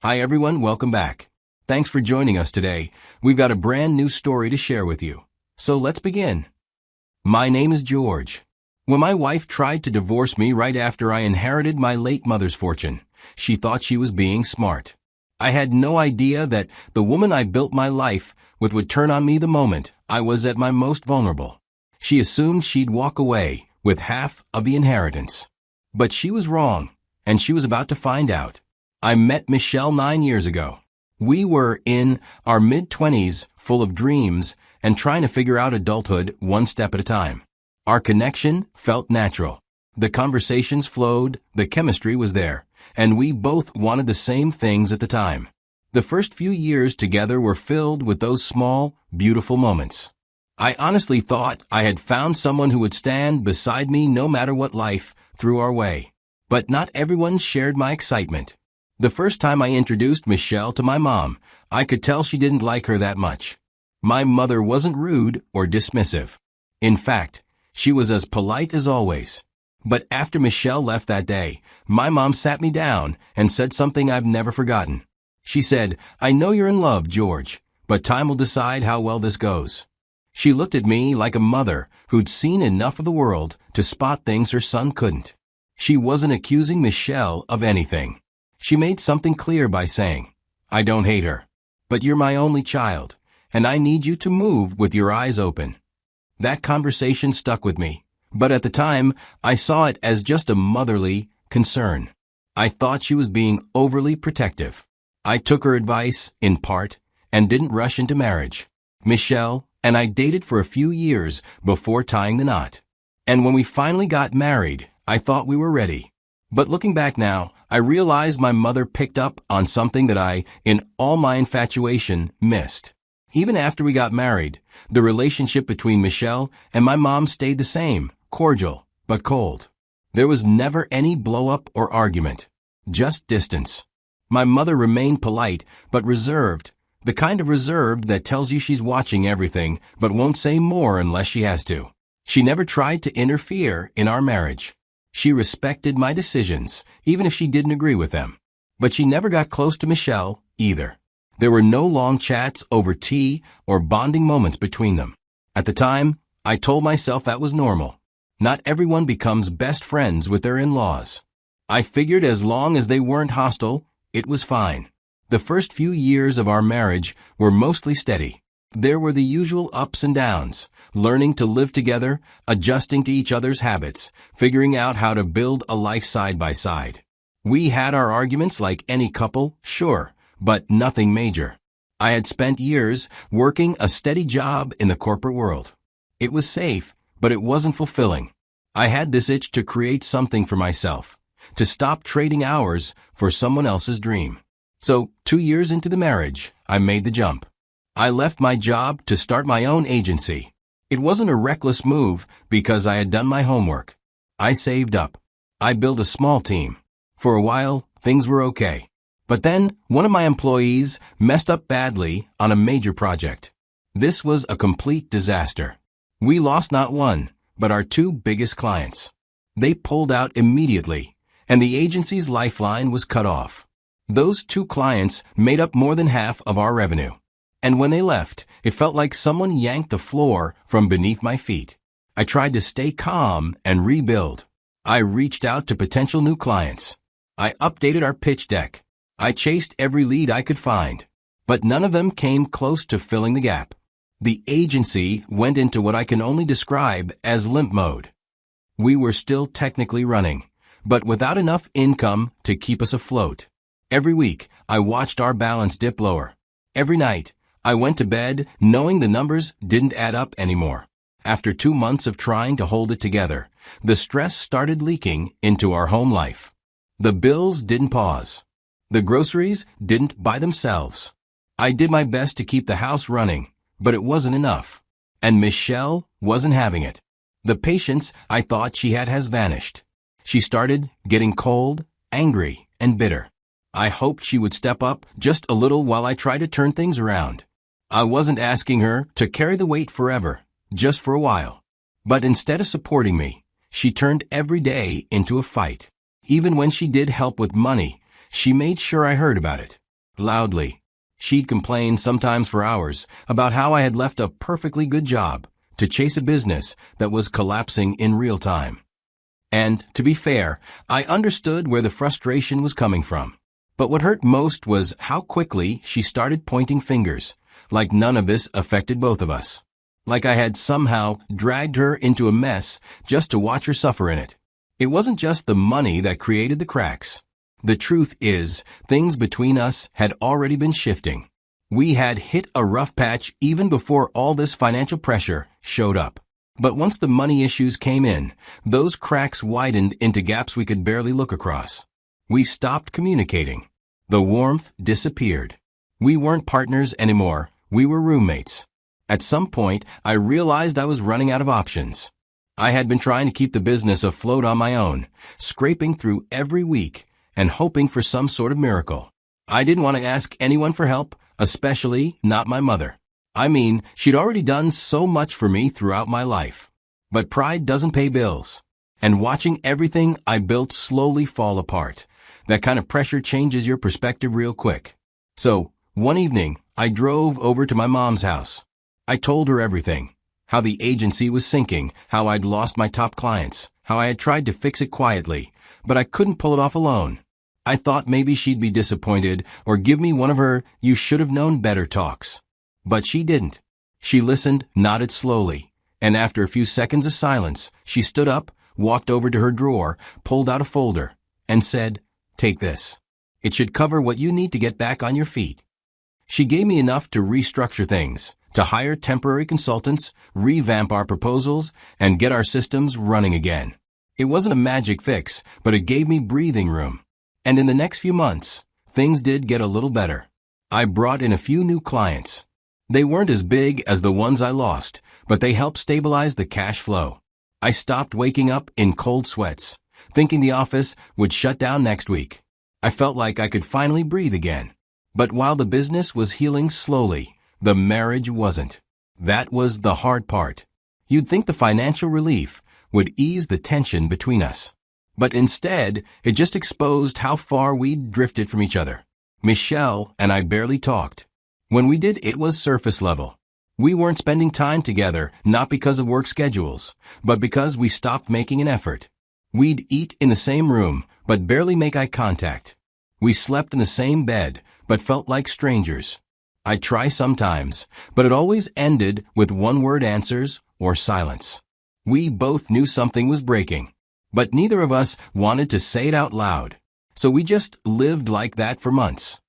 Hi everyone, welcome back. Thanks for joining us today. We've got a brand new story to share with you. So let's begin. My name is George. When my wife tried to divorce me right after I inherited my late mother's fortune, she thought she was being smart. I had no idea that the woman I built my life with would turn on me the moment I was at my most vulnerable. She assumed she'd walk away with half of the inheritance. But she was wrong, and she was about to find out. I met Michelle 9 years ago. We were in our mid-20s, full of dreams and trying to figure out adulthood one step at a time. Our connection felt natural. The conversations flowed, the chemistry was there, and we both wanted the same things at the time. The first few years together were filled with those small, beautiful moments. I honestly thought I had found someone who would stand beside me no matter what life threw our way. But not everyone shared my excitement. The first time I introduced Michelle to my mom, I could tell she didn't like her that much. My mother wasn't rude or dismissive. In fact, she was as polite as always. But after Michelle left that day, my mom sat me down and said something I've never forgotten. She said, "I know you're in love, George, but time will decide how well this goes." She looked at me like a mother who'd seen enough of the world to spot things her son couldn't. She wasn't accusing Michelle of anything. She made something clear by saying, "I don't hate her, but you're my only child, and I need you to move with your eyes open." That conversation stuck with me, but at the time, I saw it as just a motherly concern. I thought she was being overly protective. I took her advice, in part, and didn't rush into marriage. Michelle and I dated for a few years before tying the knot. And when we finally got married, I thought we were ready. But looking back now, I realized my mother picked up on something that I, in all my infatuation, missed. Even after we got married, the relationship between Michelle and my mom stayed the same, cordial, but cold. There was never any blow-up or argument, just distance. My mother remained polite, but reserved, the kind of reserved that tells you she's watching everything, but won't say more unless she has to. She never tried to interfere in our marriage. She respected my decisions, even if she didn't agree with them. But she never got close to Michelle, either. There were no long chats over tea or bonding moments between them. At the time, I told myself that was normal. Not everyone becomes best friends with their in-laws. I figured as long as they weren't hostile, it was fine. The first few years of our marriage were mostly steady. There were the usual ups and downs, learning to live together, adjusting to each other's habits, figuring out how to build a life side by side. We had our arguments like any couple, sure, but nothing major. I had spent years working a steady job in the corporate world. It was safe, but it wasn't fulfilling. I had this itch to create something for myself, to stop trading hours for someone else's dream. So, 2 years into the marriage, I made the jump. I left my job to start my own agency. It wasn't a reckless move because I had done my homework. I saved up. I built a small team. For a while, things were okay. But then, one of my employees messed up badly on a major project. This was a complete disaster. We lost not one, but our 2 biggest clients. They pulled out immediately, and the agency's lifeline was cut off. Those 2 clients made up more than half of our revenue. And when they left, it felt like someone yanked the floor from beneath my feet. I tried to stay calm and rebuild. I reached out to potential new clients. I updated our pitch deck. I chased every lead I could find. But none of them came close to filling the gap. The agency went into what I can only describe as limp mode. We were still technically running, but without enough income to keep us afloat. Every week, I watched our balance dip lower. Every night, I went to bed knowing the numbers didn't add up anymore. After 2 months of trying to hold it together, the stress started leaking into our home life. The bills didn't pause. The groceries didn't buy themselves. I did my best to keep the house running, but it wasn't enough. And Michelle wasn't having it. The patience I thought she had has vanished. She started getting cold, angry, and bitter. I hoped she would step up just a little while I tried to turn things around. I wasn't asking her to carry the weight forever, just for a while. But instead of supporting me, she turned every day into a fight. Even when she did help with money, she made sure I heard about it. loudly. She'd complain, sometimes for hours, about how I had left a perfectly good job to chase a business that was collapsing in real time. And, to be fair, I understood where the frustration was coming from. But what hurt most was how quickly she started pointing fingers, like none of this affected both of us. Like I had somehow dragged her into a mess just to watch her suffer in it. It wasn't just the money that created the cracks. The truth is, things between us had already been shifting. We had hit a rough patch even before all this financial pressure showed up. But once the money issues came in, those cracks widened into gaps we could barely look across. We stopped communicating. The warmth disappeared. We weren't partners anymore. We were roommates. At some point, I realized I was running out of options. I had been trying to keep the business afloat on my own, scraping through every week and hoping for some sort of miracle. I didn't want to ask anyone for help, especially not my mother. I mean, she'd already done so much for me throughout my life. But pride doesn't pay bills. And watching everything I built slowly fall apart, that kind of pressure changes your perspective real quick. So, one evening, I drove over to my mom's house. I told her everything. How the agency was sinking, how I'd lost my top clients, how I had tried to fix it quietly, but I couldn't pull it off alone. I thought maybe she'd be disappointed or give me one of her "you should have known better" talks. But she didn't. She listened, nodded slowly, and after a few seconds of silence, she stood up, walked over to her drawer, pulled out a folder, and said, "Take this. It should cover what you need to get back on your feet." She gave me enough to restructure things, to hire temporary consultants, revamp our proposals, and get our systems running again. It wasn't a magic fix, but it gave me breathing room. And in the next few months, things did get a little better. I brought in a few new clients. They weren't as big as the ones I lost, but they helped stabilize the cash flow. I stopped waking up in cold sweats, thinking the office would shut down next week. I felt like I could finally breathe again. But while the business was healing slowly, the marriage wasn't. That was the hard part. You'd think the financial relief would ease the tension between us. But instead, it just exposed how far we'd drifted from each other. Michelle and I barely talked. When we did, it was surface level. We weren't spending time together, not because of work schedules, but because we stopped making an effort. We'd eat in the same room, but barely make eye contact. We slept in the same bed, but felt like strangers. I'd try sometimes, but it always ended with one-word answers or silence. We both knew something was breaking, but neither of us wanted to say it out loud. So we just lived like that for months.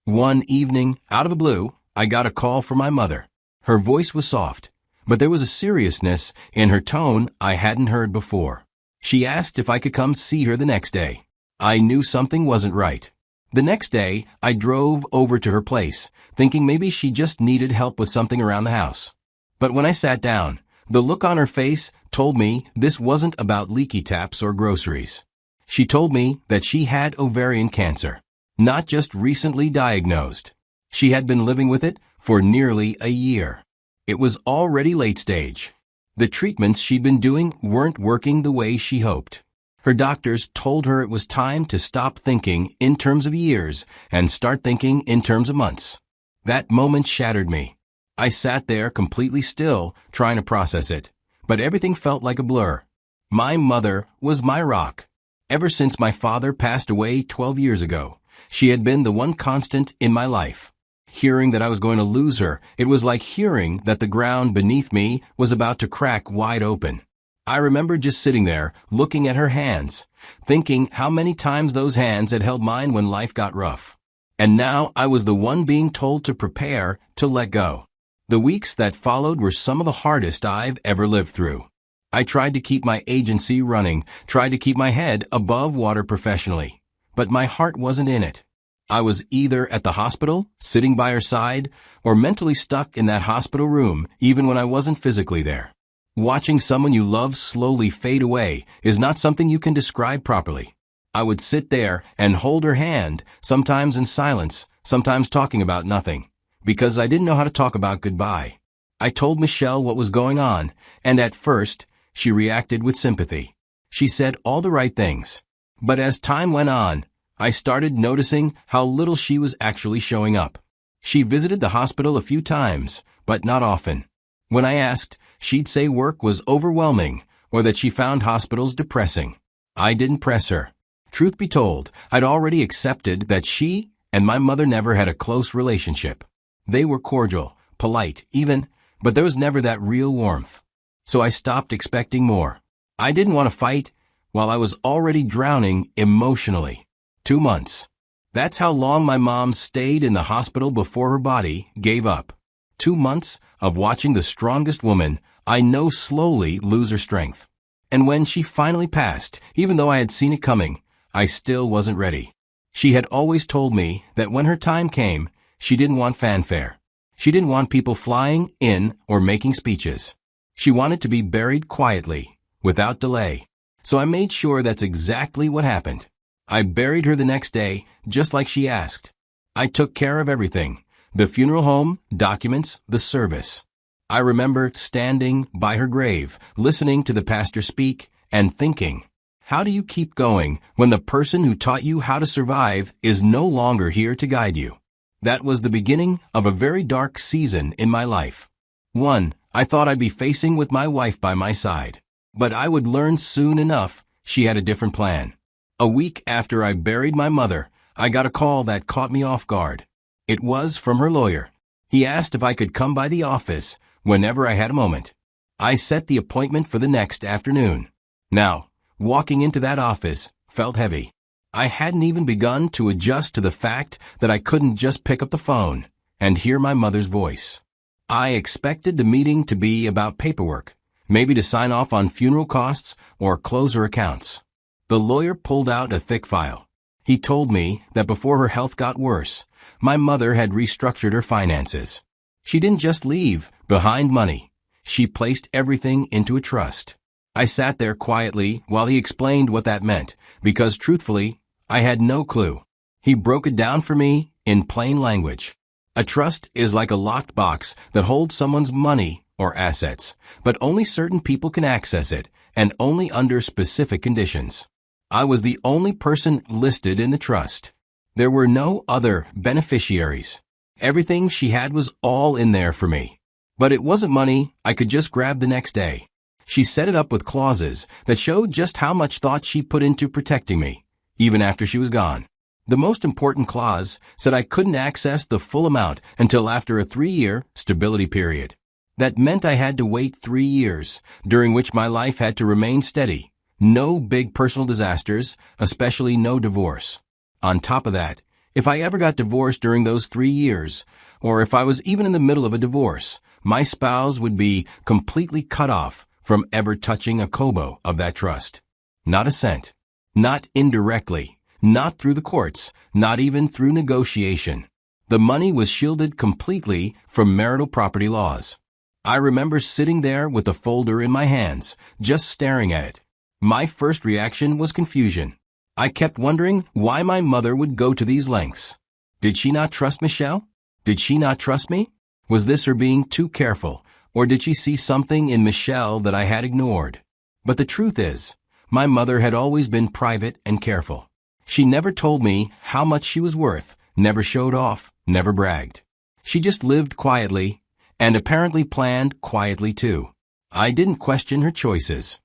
One evening, out of the blue, I got a call from my mother. Her voice was soft, but there was a seriousness in her tone I hadn't heard before. She asked if I could come see her the next day. I knew something wasn't right. The next day, I drove over to her place, thinking maybe she just needed help with something around the house. But when I sat down, the look on her face told me this wasn't about leaky taps or groceries. She told me that she had ovarian cancer, not just recently diagnosed. She had been living with it for nearly a year. It was already late stage. The treatments she'd been doing weren't working the way she hoped. Her doctors told her it was time to stop thinking in terms of years and start thinking in terms of months. That moment shattered me. I sat there completely still, trying to process it, but everything felt like a blur. My mother was my rock. Ever since my father passed away 12 years ago, she had been the one constant in my life. Hearing that I was going to lose her, it was like hearing that the ground beneath me was about to crack wide open. I remember just sitting there, looking at her hands, thinking how many times those hands had held mine when life got rough. And now I was the one being told to prepare to let go. The weeks that followed were some of the hardest I've ever lived through. I tried to keep my agency running, tried to keep my head above water professionally, but my heart wasn't in it. I was either at the hospital, sitting by her side, or mentally stuck in that hospital room, even when I wasn't physically there. Watching someone you love slowly fade away is not something you can describe properly. I would sit there and hold her hand, sometimes in silence, sometimes talking about nothing, because I didn't know how to talk about goodbye. I told Michelle what was going on, and at first, she reacted with sympathy. She said all the right things. But as time went on, I started noticing how little she was actually showing up. She visited the hospital a few times, but not often. When I asked, she'd say work was overwhelming or that she found hospitals depressing. I didn't press her. Truth be told, I'd already accepted that she and my mother never had a close relationship. They were cordial, polite, even, but there was never that real warmth. So I stopped expecting more. I didn't want to fight while I was already drowning emotionally. 2 months. That's how long my mom stayed in the hospital before her body gave up. 2 months of watching the strongest woman I know slowly lose her strength. And when she finally passed, even though I had seen it coming, I still wasn't ready. She had always told me that when her time came, she didn't want fanfare. She didn't want people flying in or making speeches. She wanted to be buried quietly, without delay. So I made sure that's exactly what happened. I buried her the next day, just like she asked. I took care of everything: the funeral home, documents, the service. I remember standing by her grave, listening to the pastor speak, and thinking, how do you keep going when the person who taught you how to survive is no longer here to guide you? That was the beginning of a very dark season in my life. One I thought I'd be facing with my wife by my side. But I would learn soon enough she had a different plan. A week after I buried my mother, I got a call that caught me off guard. It was from her lawyer. He asked if I could come by the office whenever I had a moment. I set the appointment for the next afternoon. Now, walking into that office felt heavy. I hadn't even begun to adjust to the fact that I couldn't just pick up the phone and hear my mother's voice. I expected the meeting to be about paperwork, maybe to sign off on funeral costs or close her accounts. The lawyer pulled out a thick file. He told me that before her health got worse, my mother had restructured her finances. She didn't just leave behind money. She placed everything into a trust. I sat there quietly while he explained what that meant, because truthfully, I had no clue. He broke it down for me in plain language. A trust is like a locked box that holds someone's money or assets, but only certain people can access it, and only under specific conditions. I was the only person listed in the trust. There were no other beneficiaries. Everything she had was all in there for me. But it wasn't money I could just grab the next day. She set it up with clauses that showed just how much thought she put into protecting me, even after she was gone. The most important clause said I couldn't access the full amount until after a 3-year stability period. That meant I had to wait 3 years, during which my life had to remain steady. No big personal disasters, especially no divorce. On top of that, if I ever got divorced during those 3 years, or if I was even in the middle of a divorce, my spouse would be completely cut off from ever touching a kobo of that trust. Not a cent. Not indirectly. Not through the courts. Not even through negotiation. The money was shielded completely from marital property laws. I remember sitting there with the folder in my hands, just staring at it. My first reaction was confusion. I kept wondering why my mother would go to these lengths. Did she not trust Michelle? Did she not trust me? Was this her being too careful, or did she see something in Michelle that I had ignored? But the truth is, my mother had always been private and careful. She never told me how much she was worth, never showed off, never bragged. She just lived quietly, and apparently planned quietly too. I didn't question her choices.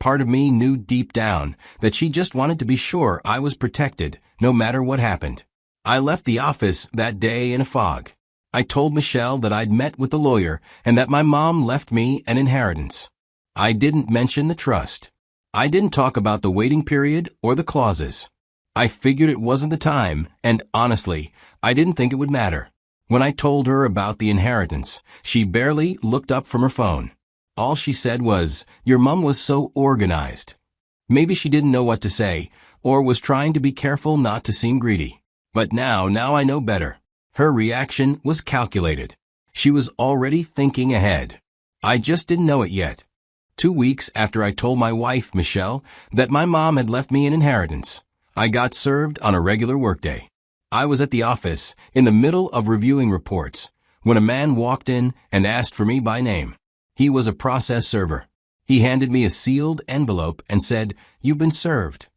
Part of me knew deep down that she just wanted to be sure I was protected, no matter what happened. I left the office that day in a fog. I told Michelle that I'd met with the lawyer and that my mom left me an inheritance. I didn't mention the trust. I didn't talk about the waiting period or the clauses. I figured it wasn't the time, and honestly, I didn't think it would matter. When I told her about the inheritance, she barely looked up from her phone. All she said was, "Your mom was so organized." Maybe she didn't know what to say, or was trying to be careful not to seem greedy. But now I know better. Her reaction was calculated. She was already thinking ahead. I just didn't know it yet. 2 weeks after I told my wife, Michelle, that my mom had left me an inheritance, I got served on a regular workday. I was at the office, in the middle of reviewing reports, when a man walked in and asked for me by name. He was a process server. He handed me a sealed envelope and said, "You've been served."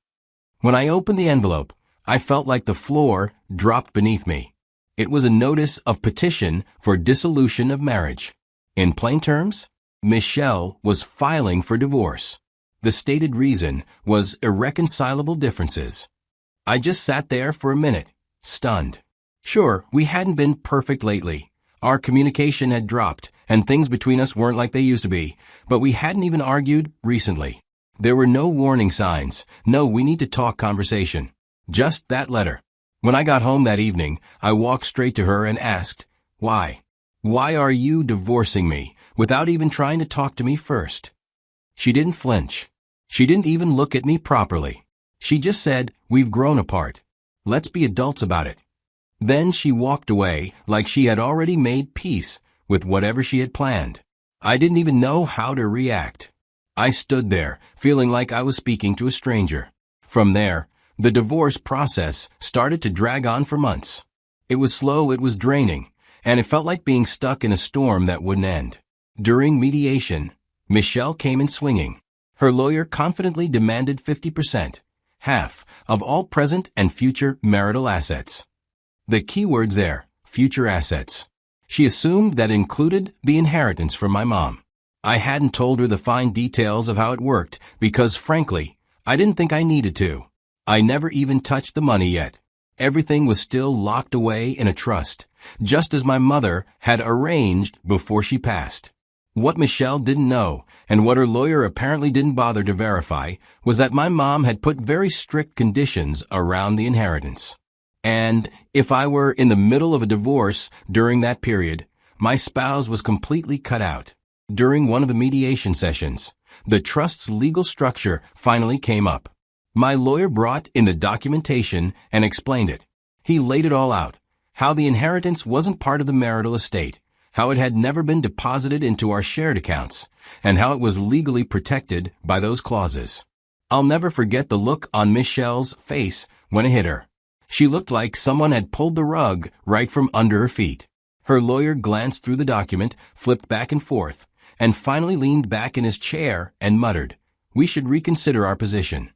When I opened the envelope, I felt like the floor dropped beneath me. It was a notice of petition for dissolution of marriage. In plain terms, Michelle was filing for divorce. The stated reason was irreconcilable differences. I just sat there for a minute, stunned. Sure, we hadn't been perfect lately. Our communication had dropped, and things between us weren't like they used to be, but we hadn't even argued recently. There were no warning signs, no we need to talk conversation. Just that letter. When I got home that evening, I walked straight to her and asked, "Why? Why are you divorcing me without even trying to talk to me first?" She didn't flinch. She didn't even look at me properly. She just said, "We've grown apart. Let's be adults about it." Then she walked away like she had already made peace with whatever she had planned. I didn't even know how to react. I stood there, feeling like I was speaking to a stranger. From there, the divorce process started to drag on for months. It was slow, it was draining, and it felt like being stuck in a storm that wouldn't end. During mediation, Michelle came in swinging. Her lawyer confidently demanded 50%, half, of all present and future marital assets. The key words there, future assets. She assumed that included the inheritance from my mom. I hadn't told her the fine details of how it worked because, frankly, I didn't think I needed to. I never even touched the money yet. Everything was still locked away in a trust, just as my mother had arranged before she passed. What Michelle didn't know, and what her lawyer apparently didn't bother to verify, was that my mom had put very strict conditions around the inheritance. And if I were in the middle of a divorce during that period, my spouse was completely cut out. During one of the mediation sessions, the trust's legal structure finally came up. My lawyer brought in the documentation and explained it. He laid it all out, how the inheritance wasn't part of the marital estate, how it had never been deposited into our shared accounts, and how it was legally protected by those clauses. I'll never forget the look on Michelle's face when it hit her. She looked like someone had pulled the rug right from under her feet. Her lawyer glanced through the document, flipped back and forth, and finally leaned back in his chair and muttered, "We should reconsider our position."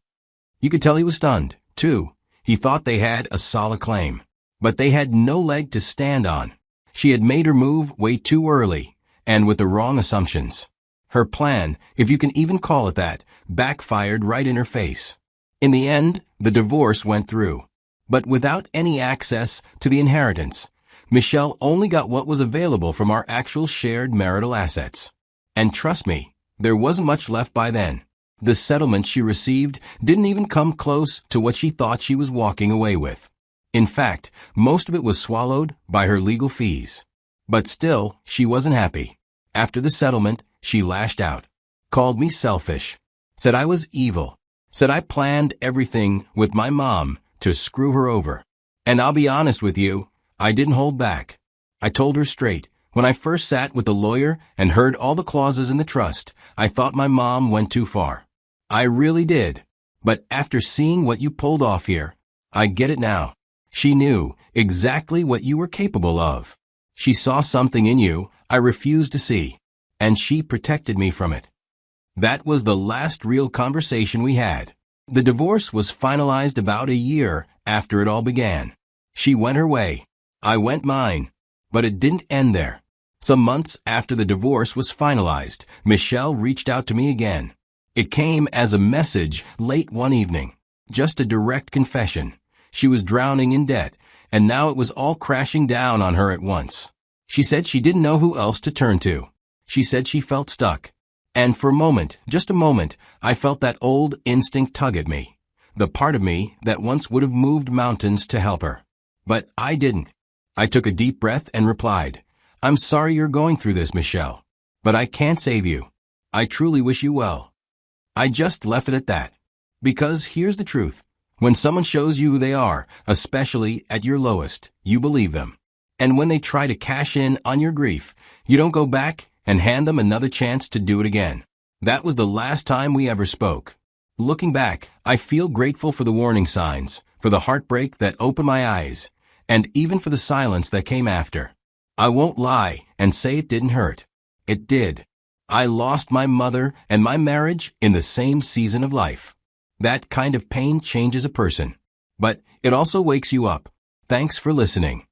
You could tell he was stunned, too. He thought they had a solid claim, but they had no leg to stand on. She had made her move way too early, and with the wrong assumptions. Her plan, if you can even call it that, backfired right in her face. In the end, the divorce went through. But without any access to the inheritance, Michelle only got what was available from our actual shared marital assets. And trust me, there wasn't much left by then. The settlement she received didn't even come close to what she thought she was walking away with. In fact, most of it was swallowed by her legal fees. But still, she wasn't happy. After the settlement, she lashed out, called me selfish, said I was evil, said I planned everything with my mom to screw her over. And I'll be honest with you, I didn't hold back. I told her straight. When I first sat with the lawyer and heard all the clauses in the trust, I thought my mom went too far. I really did. But after seeing what you pulled off here, I get it now. She knew exactly what you were capable of. She saw something in you I refused to see, and she protected me from it. That was the last real conversation we had. The divorce was finalized about a year after it all began. She went her way. I went mine. But it didn't end there. Some months after the divorce was finalized, Michelle reached out to me again. It came as a message late one evening. Just a direct confession. She was drowning in debt, and now it was all crashing down on her at once. She said she didn't know who else to turn to. She said she felt stuck. And for a moment, just a moment, I felt that old instinct tug at me. The part of me that once would have moved mountains to help her. But I didn't. I took a deep breath and replied, "I'm sorry you're going through this, Michelle. But I can't save you. I truly wish you well." I just left it at that. Because here's the truth. When someone shows you who they are, especially at your lowest, you believe them. And when they try to cash in on your grief, you don't go back and hand them another chance to do it again. That was the last time we ever spoke. Looking back, I feel grateful for the warning signs, for the heartbreak that opened my eyes, and even for the silence that came after. I won't lie and say it didn't hurt. It did. I lost my mother and my marriage in the same season of life. That kind of pain changes a person. but it also wakes you up. Thanks for listening.